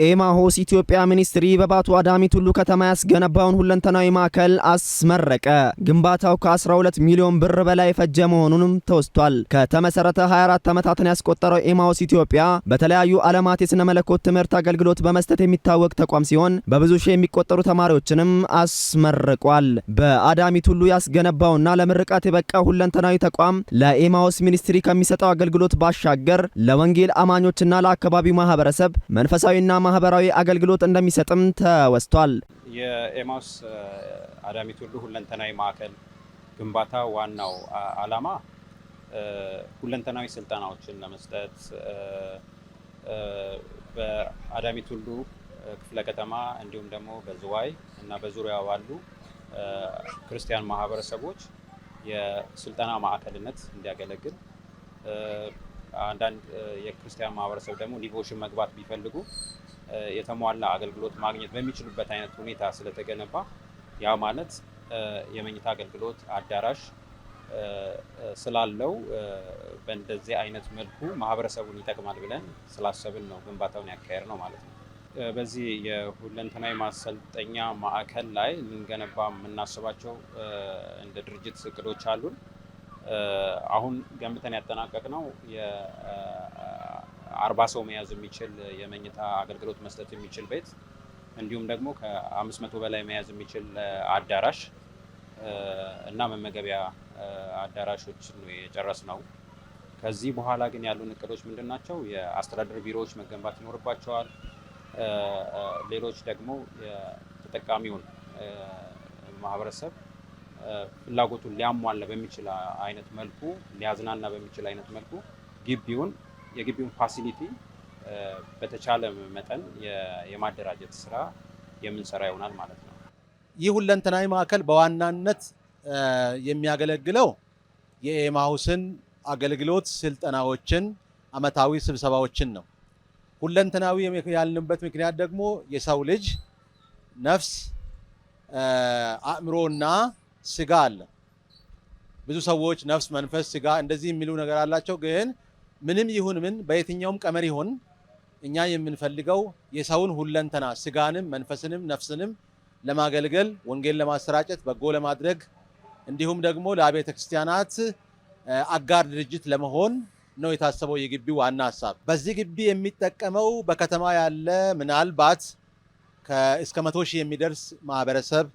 የኤማሁስ ኢትዮጵያ ሚኒስትሪ በባቱ አዳሚ ቱሉ ከተማ ያስገነባውን ሁለንተናዊ ማዕከል አስመረቀ። ግንባታው ከ12 ሚሊዮን ብር በላይ ፈጀ መሆኑንም ተወስቷል። ከተመሰረተ 24 ዓመታትን ያስቆጠረው ኤማሁስ ኢትዮጵያ በተለያዩ ዓለማት የሥነ መለኮት ትምህርት አገልግሎት በመስጠት የሚታወቅ ተቋም ሲሆን በብዙ ሺህ የሚቆጠሩ ተማሪዎችንም አስመርቋል። በአዳሚ ቱሉ ያስገነባውና ለምርቃት የበቃው ሁለንተናዊ ተቋም ለኤማሁስ ሚኒስትሪ ከሚሰጠው አገልግሎት ባሻገር ለወንጌል አማኞችና ለአካባቢው ማህበረሰብ መንፈሳዊና ማህበራዊ አገልግሎት እንደሚሰጥም ተወስቷል። የኤማሁስ አዳሚ ቱሉ ሁለንተናዊ ማዕከል ግንባታ ዋናው ዓላማ ሁለንተናዊ ስልጠናዎችን ለመስጠት በአዳሚ ቱሉ ክፍለ ከተማ እንዲሁም ደግሞ በዝዋይ እና በዙሪያው ባሉ ክርስቲያን ማህበረሰቦች የስልጠና ማዕከልነት እንዲያገለግል አንዳንድ የክርስቲያን ማህበረሰብ ደግሞ ዲቮሽን መግባት ቢፈልጉ የተሟላ አገልግሎት ማግኘት በሚችሉበት አይነት ሁኔታ ስለተገነባ ያ ማለት የመኝታ አገልግሎት አዳራሽ ስላለው በእንደዚህ አይነት መልኩ ማህበረሰቡን ይጠቅማል ብለን ስላሰብን ነው ግንባታውን ያካሄድ ነው ማለት ነው። በዚህ የሁለንተናዊ ማሰልጠኛ ማዕከል ላይ ልንገነባ የምናስባቸው እንደ ድርጅት እቅዶች አሉን። አሁን ገንብተን ያጠናቀቅነው የ40 ሰው መያዝ የሚችል የመኝታ አገልግሎት መስጠት የሚችል ቤት እንዲሁም ደግሞ ከ500 በላይ መያዝ የሚችል አዳራሽ እና መመገቢያ አዳራሾችን ነው የጨረስነው። ከዚህ በኋላ ግን ያሉን እቅዶች ምንድን ናቸው? የአስተዳደር ቢሮዎች መገንባት ይኖርባቸዋል። ሌሎች ደግሞ የተጠቃሚውን ማህበረሰብ ፍላጎቱን ሊያሟላ በሚችል አይነት መልኩ ሊያዝናና በሚችል አይነት መልኩ የግቢውን ፋሲሊቲ በተቻለ መጠን የማደራጀት ስራ የምንሰራ ይሆናል ማለት ነው። ይህ ሁለንተናዊ ማዕከል በዋናነት የሚያገለግለው የኤማሁስን አገልግሎት ስልጠናዎችን፣ አመታዊ ስብሰባዎችን ነው። ሁለንተናዊ ያልንበት ምክንያት ደግሞ የሰው ልጅ ነፍስ፣ አእምሮና ስጋ አለ። ብዙ ሰዎች ነፍስ፣ መንፈስ፣ ስጋ እንደዚህ የሚሉ ነገር አላቸው። ግን ምንም ይሁን ምን በየትኛውም ቀመር ይሁን እኛ የምንፈልገው የሰውን ሁለንተና ስጋንም፣ መንፈስንም፣ ነፍስንም ለማገልገል ወንጌል ለማሰራጨት በጎ ለማድረግ እንዲሁም ደግሞ ለአብያተ ክርስቲያናት አጋር ድርጅት ለመሆን ነው የታሰበው የግቢው ዋና ሐሳብ። በዚህ ግቢ የሚጠቀመው በከተማ ያለ ምናልባት እስከ 100 ሺህ የሚደርስ ማህበረሰብ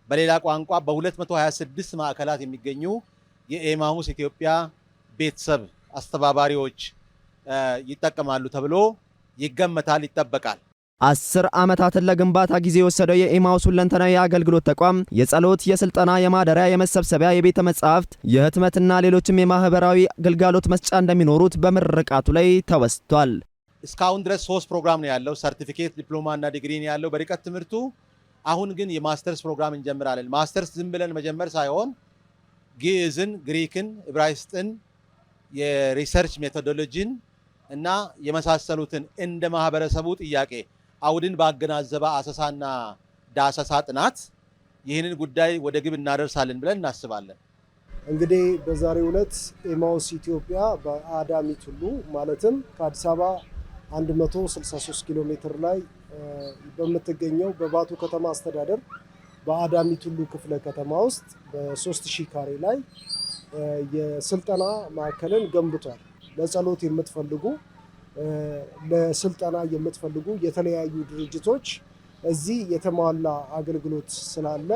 በሌላ ቋንቋ በ226 ማዕከላት የሚገኙ የኤማሁስ ኢትዮጵያ ቤተሰብ አስተባባሪዎች ይጠቀማሉ ተብሎ ይገመታል፣ ይጠበቃል። 10 ዓመታትን ለግንባታ ጊዜ የወሰደው የኤማሁስ ሁለንተናዊ የአገልግሎት ተቋም የጸሎት፣ የስልጠና፣ የማደሪያ፣ የመሰብሰቢያ፣ የቤተ መጻሕፍት፣ የህትመትና ሌሎችም የማህበራዊ አገልግሎት መስጫ እንደሚኖሩት በምርቃቱ ላይ ተወስቷል። እስካሁን ድረስ 3 ፕሮግራም ነው ያለው። ሰርቲፊኬት፣ ዲፕሎማ እና ዲግሪ ነው ያለው በርቀት ትምህርቱ። አሁን ግን የማስተርስ ፕሮግራም እንጀምራለን። ማስተርስ ዝም ብለን መጀመር ሳይሆን ግዕዝን፣ ግሪክን፣ ዕብራይስጥን፣ የሪሰርች ሜቶዶሎጂን እና የመሳሰሉትን እንደ ማህበረሰቡ ጥያቄ አውድን ባገናዘበ አሰሳና ዳሰሳ ጥናት ይህንን ጉዳይ ወደ ግብ እናደርሳለን ብለን እናስባለን። እንግዲህ በዛሬው ዕለት ኤማሁስ ኢትዮጵያ በአዳሚ ቱሉ ማለትም ከአዲስ አበባ 163 ኪሎ ሜትር ላይ በምትገኘው በባቱ ከተማ አስተዳደር በአዳሚ ቱሉ ክፍለ ከተማ ውስጥ በ3000 ካሬ ላይ የስልጠና ማዕከልን ገንብቷል። ለጸሎት የምትፈልጉ ለስልጠና የምትፈልጉ የተለያዩ ድርጅቶች እዚህ የተሟላ አገልግሎት ስላለ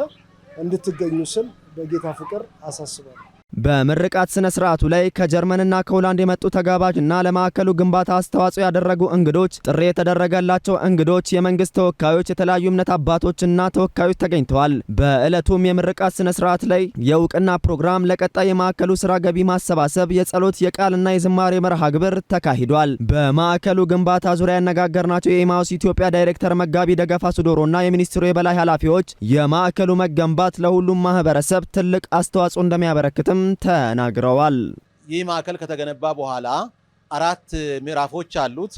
እንድትገኙ ስል በጌታ ፍቅር አሳስባለሁ። በምርቃት ስነ ስርዓቱ ላይ ከጀርመንና ከሆላንድ የመጡ ተጋባዥና ለማዕከሉ ግንባታ አስተዋጽኦ ያደረጉ እንግዶች፣ ጥሪ የተደረገላቸው እንግዶች፣ የመንግስት ተወካዮች፣ የተለያዩ እምነት አባቶችና ተወካዮች ተገኝተዋል። በዕለቱም የምርቃት ስነ ስርዓት ላይ የእውቅና ፕሮግራም፣ ለቀጣይ የማዕከሉ ስራ ገቢ ማሰባሰብ፣ የጸሎት፣ የቃልና የዝማሬ መርሃ ግብር ተካሂዷል። በማዕከሉ ግንባታ ዙሪያ ያነጋገርናቸው የኤማሁስ ኢትዮጵያ ዳይሬክተር መጋቢ ደገፋ ሱዶሮና የሚኒስትሩ የበላይ ኃላፊዎች የማዕከሉ መገንባት ለሁሉም ማህበረሰብ ትልቅ አስተዋጽኦ እንደሚያበረክትም ተናግረዋል። ይህ ማዕከል ከተገነባ በኋላ 4 ምዕራፎች አሉት።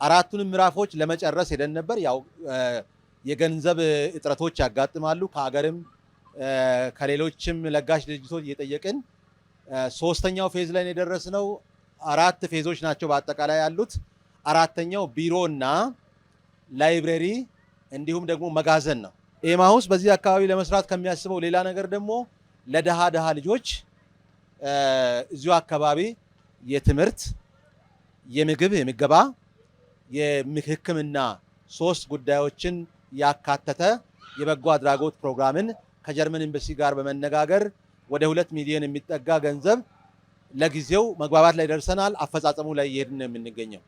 4ቱንም ምዕራፎች ለመጨረስ ሄደን ነበር። ያው የገንዘብ እጥረቶች ያጋጥማሉ። ከሀገርም ከሌሎችም ለጋሽ ድርጅቶች እየጠየቅን 3ኛው ፌዝ ላይ የደረስነው 4 ፌዞች ናቸው በአጠቃላይ ያሉት። 4ኛው ቢሮና ላይብረሪ እንዲሁም ደግሞ መጋዘን ነው። ኤማሁስ በዚህ አካባቢ ለመስራት ከሚያስበው ሌላ ነገር ደግሞ ለደሃ ልጆች እዚሁ አካባቢ የትምህርት፣ የምግብ፣ የምገባ፣ የሕክምና 3 ጉዳዮችን ያካተተ የበጎ አድራጎት ፕሮግራምን ከጀርመን ኤምባሲ ጋር በመነጋገር ወደ 2 ሚሊዮን የሚጠጋ ገንዘብ ለጊዜው መግባባት ላይ ደርሰናል። አፈጻጸሙ ላይ እየሄድን ነው የምንገኘው።